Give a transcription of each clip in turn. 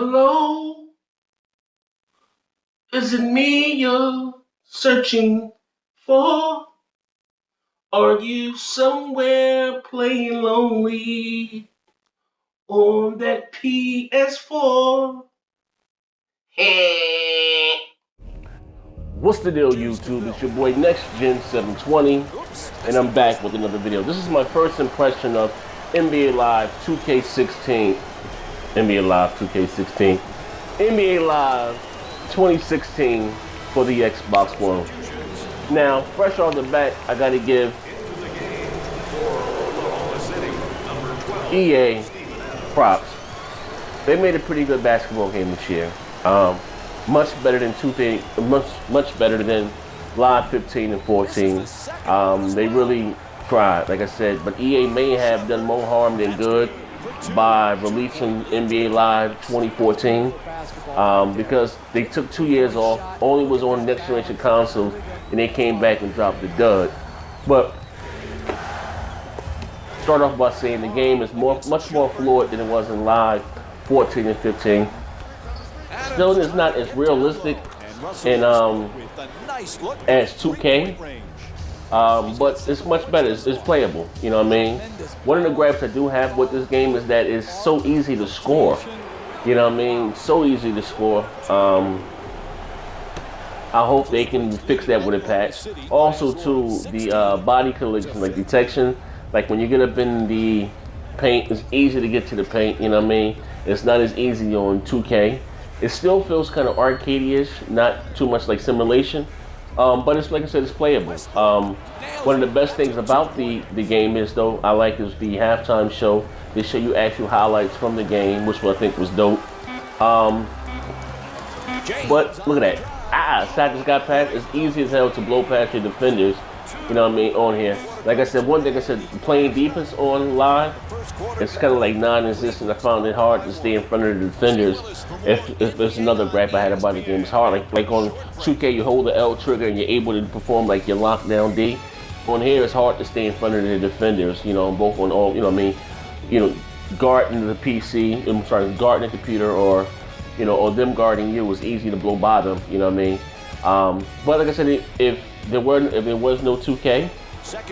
Hello, is it me you're searching for? Are you somewhere playing lonely on that PS4? Hey. What's the deal, YouTube? It's your boy Next Gen 720, and I'm back with another video. This is my first impression of NBA Live 2K16, NBA Live 2K16, NBA Live 2016 for the Xbox One. Now, fresh off the bat, I gotta give EA props. They made a pretty good basketball game this year. Much better than much better than Live 15 and 14. They really tried, like I said, but EA may have done more harm than good by releasing NBA Live 2014 because they took 2 years off, only was on next generation consoles, and they came back and dropped the dud. But start off by saying the game is much more fluid than it was in Live 14 and 15. Still is not as realistic and as 2K, but it's much better. It's playable. You know what I mean? One of the gripes I do have with this game is that it's so easy to score. You know what I mean? So easy to score. I hope they can fix that with a patch. Also, too, the body collision, like detection, like when you get up in the paint, it's easy to get to the paint. You know what I mean? It's not as easy on 2K. It still feels kind of arcade-ish, not too much like simulation, but it's, like I said, it's playable. One of the best things about the game is, though, I like is the halftime show. They show you actual highlights from the game, which I think was dope. But look at that. Shot just got past. It's easy as hell to blow past your defenders, you know what I mean, on here. Like I said, one thing I said, playing defense on live, it's kind of like non-existent. I found it hard to stay in front of the defenders. If there's another gripe I had about the game, it's hard. Like on 2K, you hold the L trigger and you're able to perform like your lockdown D. On here, it's hard to stay in front of the defenders, you know, both on all, you know what I mean, you know, guarding the PC, guarding the computer, or, you know, or them guarding you was easy to blow by them, you know what I mean? But like I said, if there was no 2K,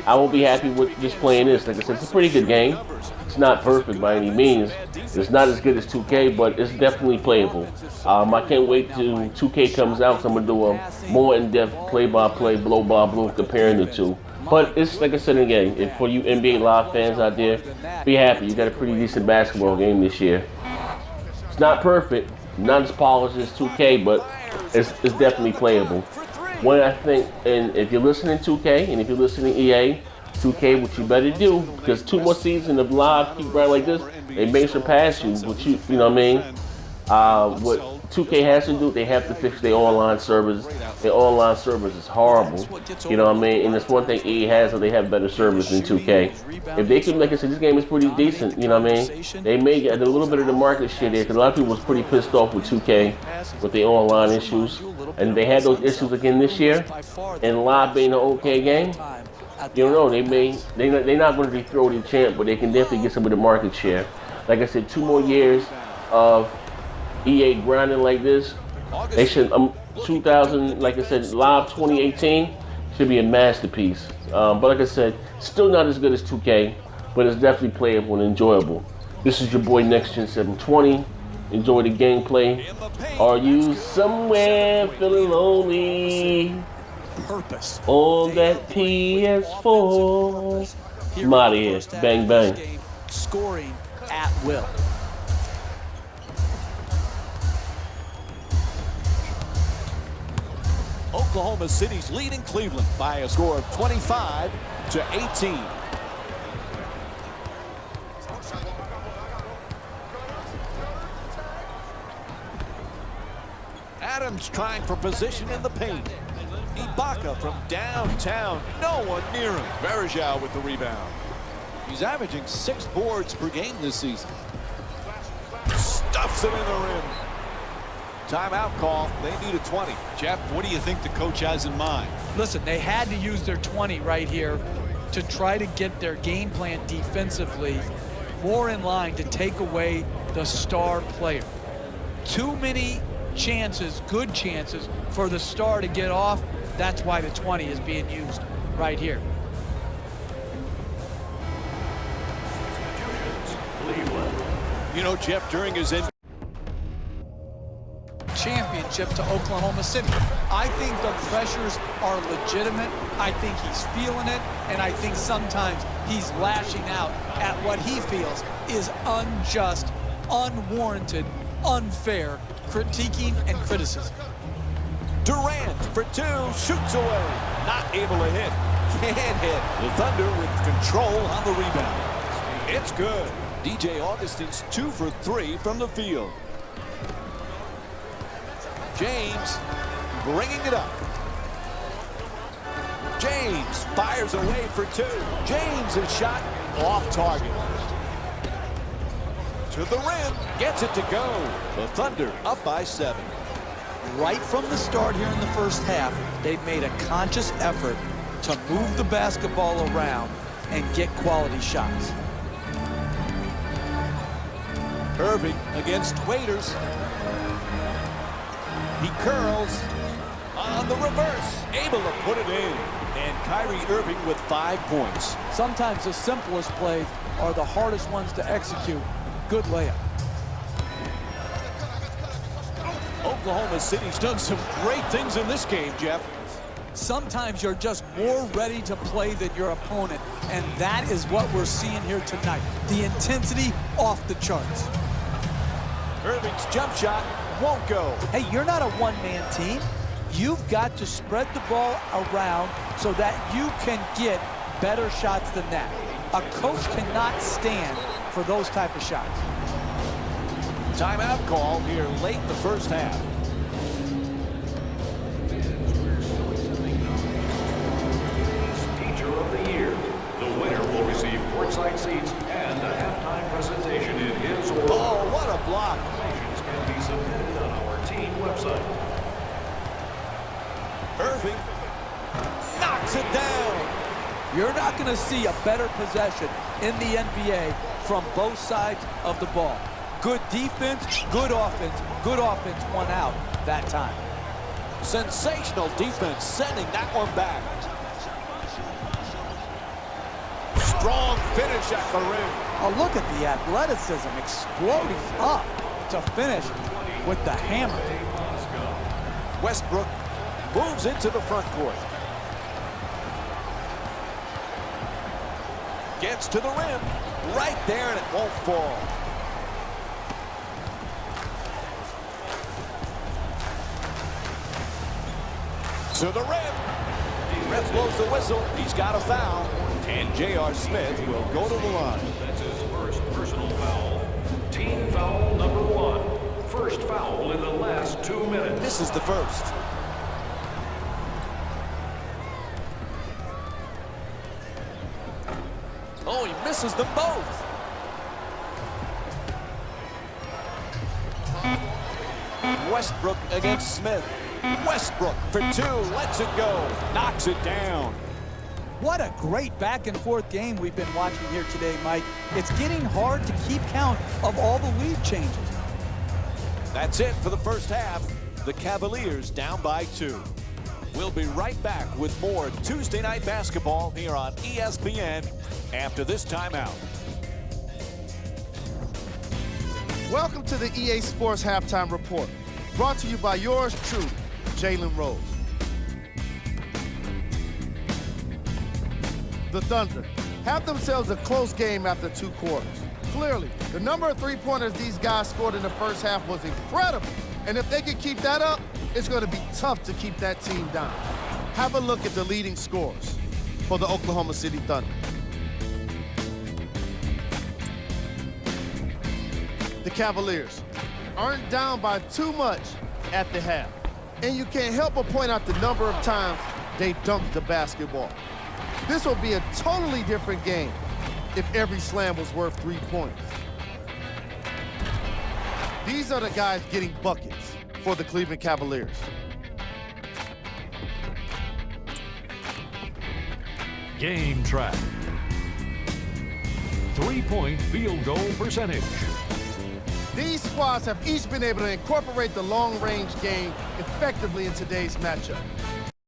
I will be happy with just playing this. Like I said, it's a pretty good game. It's not perfect by any means. It's not as good as 2K, but it's definitely playable. I can't wait till 2K comes out, so I'm going to do a more in-depth play-by-play, blow-by-blow comparing the two. But it's, like I said again, if for you NBA Live fans out there, be happy. You got a pretty decent basketball game this year. It's not perfect, not as polished as 2K, but it's definitely playable. One, I think, and if you're listening to 2K and if you're listening to EA, 2K, what you better do, because 2 more seasons of live keep running like this, they may surpass you. What you know what I mean? What 2K has to do, they have to fix their online servers. Their online servers is horrible. You know what I mean? And it's one thing EA has, that they have better servers than 2K. If they can make it so this game is pretty decent, you know what I mean? They may get a little bit of the market share there, because a lot of people was pretty pissed off with 2K with their online issues. And they had those issues again this year. And Live being an okay game, you don't know, they're not going to be the champ, but they can definitely get some of the market share. Like I said, 2 more years of EA grinding like this. They should 2000, like I said, Live 2018 should be a masterpiece. But like I said, still not as good as 2K, but it's definitely playable and enjoyable. This is your boy Next Gen 720. Enjoy the gameplay. Are you somewhere feeling lonely? Purpose On that PS4. I'm out of here. Bang, bang. Scoring at will. Oklahoma City's leading Cleveland by a score of 25-18. Adams trying for position in the paint. Ibaka from downtown. No one near him. Varejao with the rebound. He's averaging 6 boards per game this season. Stuffs it in the rim. Timeout call. They need a 20. Jeff, what do you think the coach has in mind? Listen, they had to use their 20 right here to try to get their game plan defensively more in line to take away the star player. Too many chances, good chances, for the star to get off. That's why the 20 is being used right here. You know, Jeff, during his championship to Oklahoma City. I think the pressures are legitimate. I think he's feeling it, and I think sometimes he's lashing out at what he feels is unjust, unwarranted, unfair critiquing and criticism. Durant for two, shoots away, not able to hit, can't hit. The Thunder with control on the rebound. It's good. DJ Augustin's 2 for 3 from the field. James bringing it up. James fires away for two. James' shot off target. To the rim, gets it to go. The Thunder up by 7. Right from the start here in the first half, they've made a conscious effort to move the basketball around and get quality shots. Irving against Waiters. He curls on the reverse, able to put it in. And Kyrie Irving with 5 points. Sometimes the simplest plays are the hardest ones to execute. Good layup. Oklahoma City's done some great things in this game, Jeff. Sometimes you're just more ready to play than your opponent, and that is what we're seeing here tonight. The intensity off the charts. Irving's jump shot won't go. Hey, you're not a one-man team. You've got to spread the ball around so that you can get better shots than that. A coach cannot stand for those type of shots. Timeout call here late in the first half. Teacher of the Year. The winner will receive courtside seats and a halftime presentation in his or Oh, what a block. Applications can be submitted on our team website. Irving knocks it down. You're not going to see a better possession in the NBA from both sides of the ball. Good defense, good offense won out that time. Sensational defense sending that one back. Strong finish at the rim. Oh, look at the athleticism exploding up to finish with the hammer. Westbrook moves into the front court. Gets to the rim, right there, and it won't fall. To the rim. Ref blows the whistle. He's got a foul. And J.R. Smith will go to the line. That's his first personal foul. Team foul number 1. First foul in the last 2 minutes. This is the first. Oh, he misses them both. Westbrook against Smith. Westbrook for two, lets it go, knocks it down. What a great back-and-forth game we've been watching here today, Mike. It's getting hard to keep count of all the lead changes. That's it for the first half. The Cavaliers down by 2. We'll be right back with more Tuesday night basketball here on ESPN after this timeout. Welcome to the EA Sports Halftime Report, brought to you by yours truly, Jalen Rose. The Thunder have themselves a close game after 2 quarters. Clearly, the number of three-pointers these guys scored in the first half was incredible. And if they can keep that up, it's going to be tough to keep that team down. Have a look at the leading scorers for the Oklahoma City Thunder. The Cavaliers aren't down by too much at the half. And you can't help but point out the number of times they dunked the basketball. This will be a totally different game if every slam was worth 3 points. These are the guys getting buckets for the Cleveland Cavaliers. Game track. 3-point field goal percentage. These squads have each been able to incorporate the long-range game effectively in today's matchup.